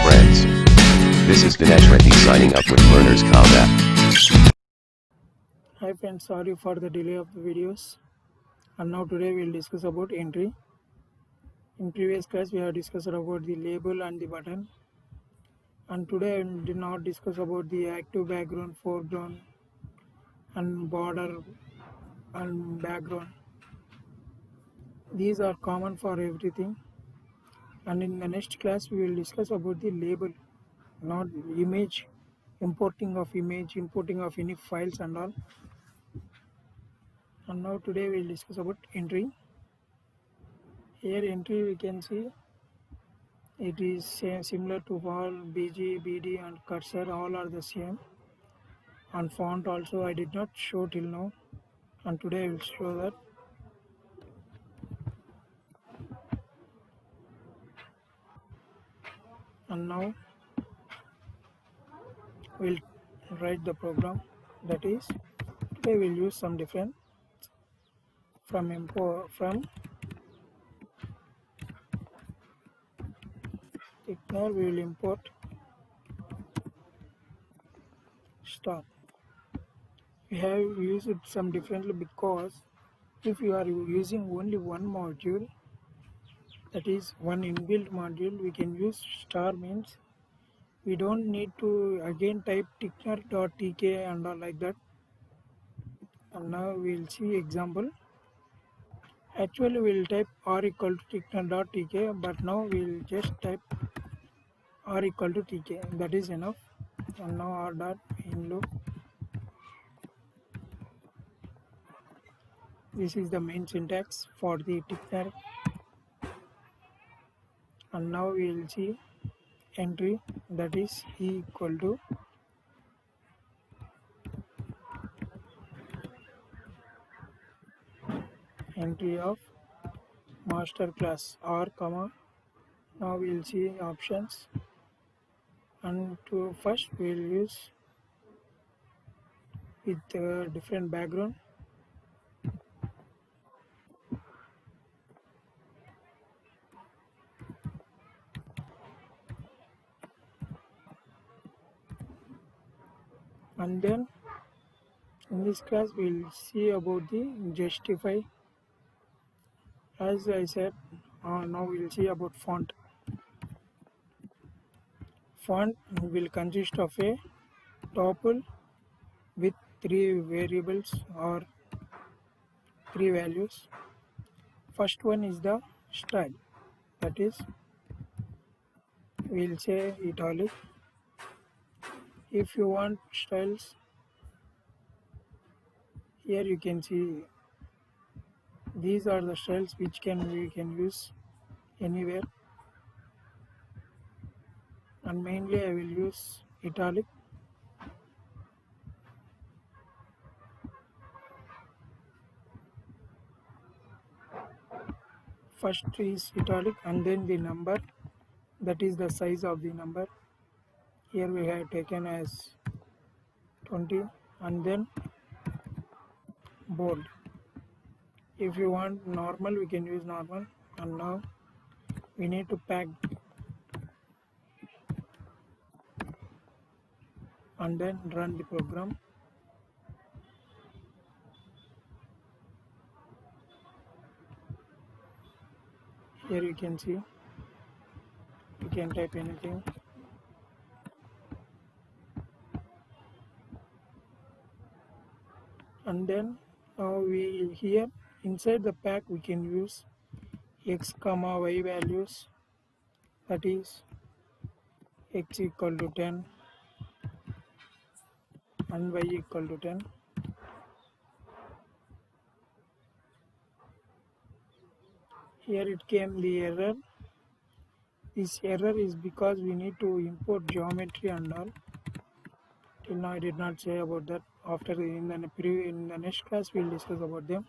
friends. This is Dinesh Reddy signing up with Learners Combat. Hi friends, sorry for the delay of the videos. And now today we'll discuss about entry. In previous class we have discussed about the label and the button. And today I did not discuss about the active background, foreground and border and background. These are common for everything. And in the next class we will discuss about the label, not image, importing of any files and all. And now today we will discuss about entry. Here entry we can see it is similar to all BG, BD and cursor, all are the same. And font also I did not show till now, and today I will show that. And now we'll write the program, that is today we'll use some different from TKINTER we will import star. We have used it some differently because if you are using only one module, that is one inbuilt module, we can use star, means we don't need to again type TKINTER.tk and all like that. And now we'll see example. Actually we'll type r equal to TKINTER.tk, but now we'll just type r equal to tk, that is enough. And now r dot in loop. This is the main syntax for the TKINTER. And now we will see entry, that is e equal to entry of master class r comma. Now we will see options, and to first we will use with different background. And then in this class we will see about the justify. As I said, now we will see about font. Font will consist of a tuple with three variables or three values. First one is the style, that is we will say italic. If you want styles, here you can see these are the styles which we can use anywhere, and mainly I will use italic. First is italic and then the number, that is the size of the number. Here we have taken as 20, and then bold. If you want normal we can use normal. And now we need to pack and then run the program. Here you can see you can type anything. And then now we here inside the pack we can use x comma y values, that is x equal to 10 and y equal to 10. Here it came the error. This error is because we need to import geometry and all. Till now I did not say about that. After in the next class we will discuss about them.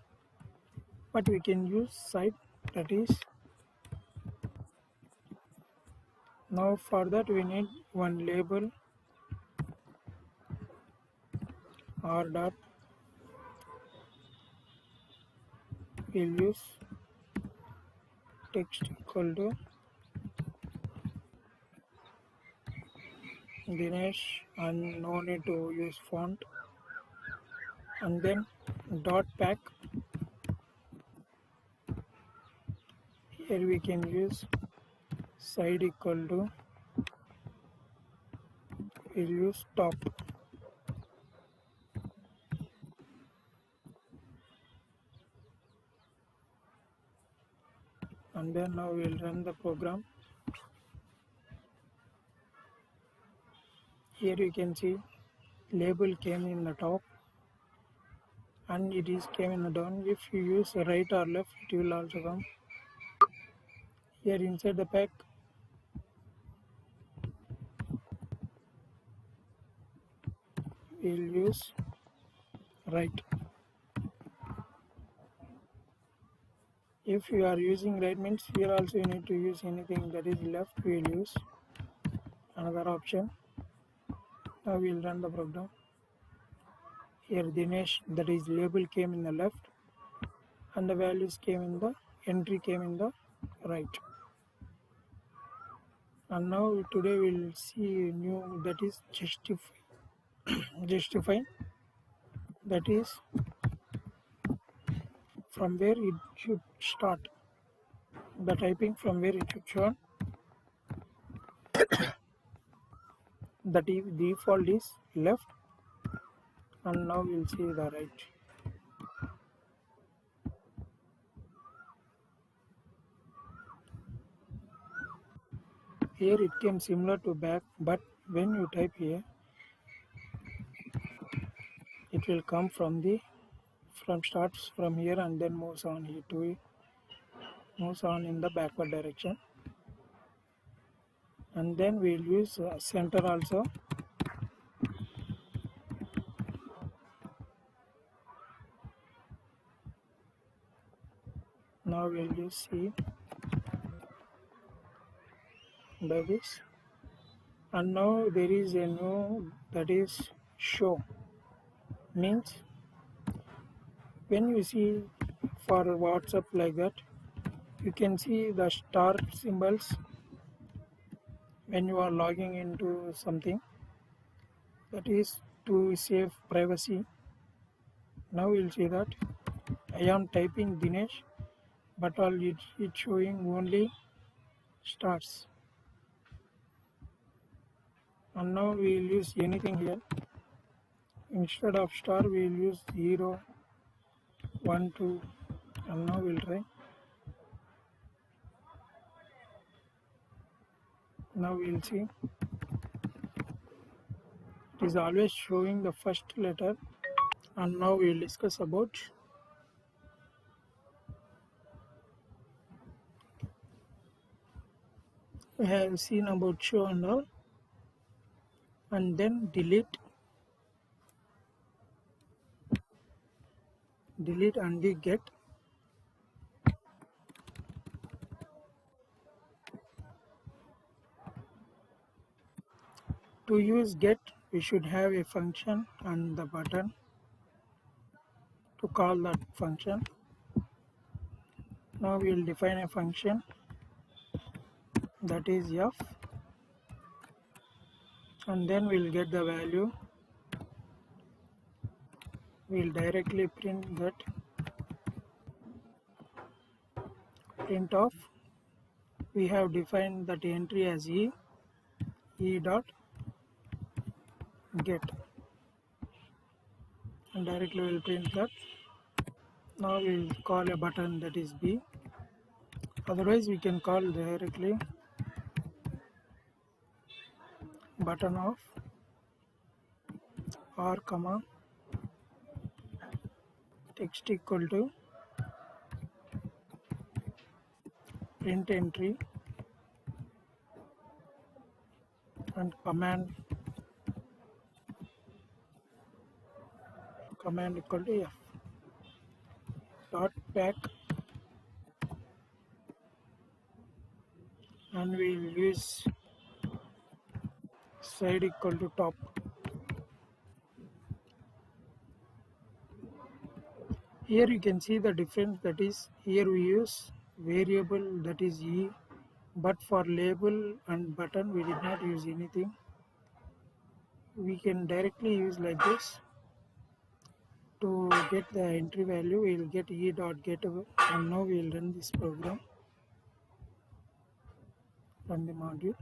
But we can use site, that is now for that we need one label r dot, we'll use text equal to Dinesh, and no need to use font. And then dot pack. Here we can use side equal to, we'll use top. And then now we'll run the program. Here you can see label came in the top and it is came in the down. If you use right or left, it will also come. Here inside the pack, we'll use right. If you are using right means here also you need to use anything that is left, we'll use another option. Now we'll run the program. Here Dinesh, that is label came in the left and the values came in the entry came in the right. And now today we'll see new, that is justify, that is from where it should start, the typing from where it should show. The default is left and now we'll see the right. Here it came similar to back, but when you type here it will come from starts from here and then moves on here to moves on in the backward direction. And then we'll use center also. Now we'll use C by this. And now there is a new, that is show, means when you see for WhatsApp like that, you can see the star symbols when you are logging into something, that is to save privacy. Now we'll see that I am typing Dinesh, but all it's showing only stars. And now we'll use anything here. Instead of star we'll use 0, 1, 2, and now we'll try. Now we'll see. It is always showing the first letter. And now we'll discuss about we have seen about show and all, and then delete and the get. To use get, we should have a function and the button to call that function. Now we will define a function, that is f, and then we'll get the value. We'll directly print that, print of, we have defined that entry as e dot get, and directly we'll print that. Now we'll call a button, that is b. Otherwise we can call directly button of r comma text equal to print entry and command equal to f dot pack, and we will use side equal to top. Here you can see the difference, that is here we use variable, that is e, but for label and button we did not use anything. we can directly use like this. To get the entry value, we will get e.get, and now we will run this program. Run the module.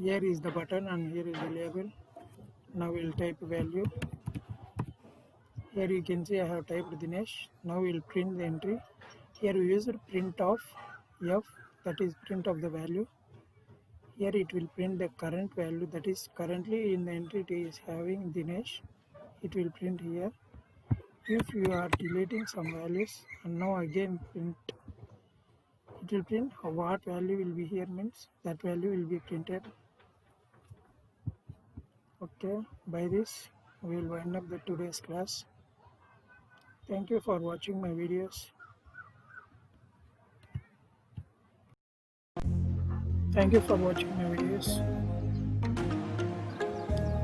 Here is the button and here is the label. Now we will type value. Here you can see I have typed Dinesh. Now we will print the entry. Here we use print of f, that is print of the value. Here it will print the current value, that is currently in the entry it is having Dinesh. It will print here. If you are deleting some values and now again print, it will print what value will be here, means that value will be printed. Okay, by this we will wind up the today's class. Thank you for watching my videos. Thank you for watching my videos.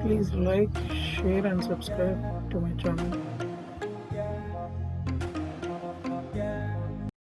Please like, share and subscribe to my channel.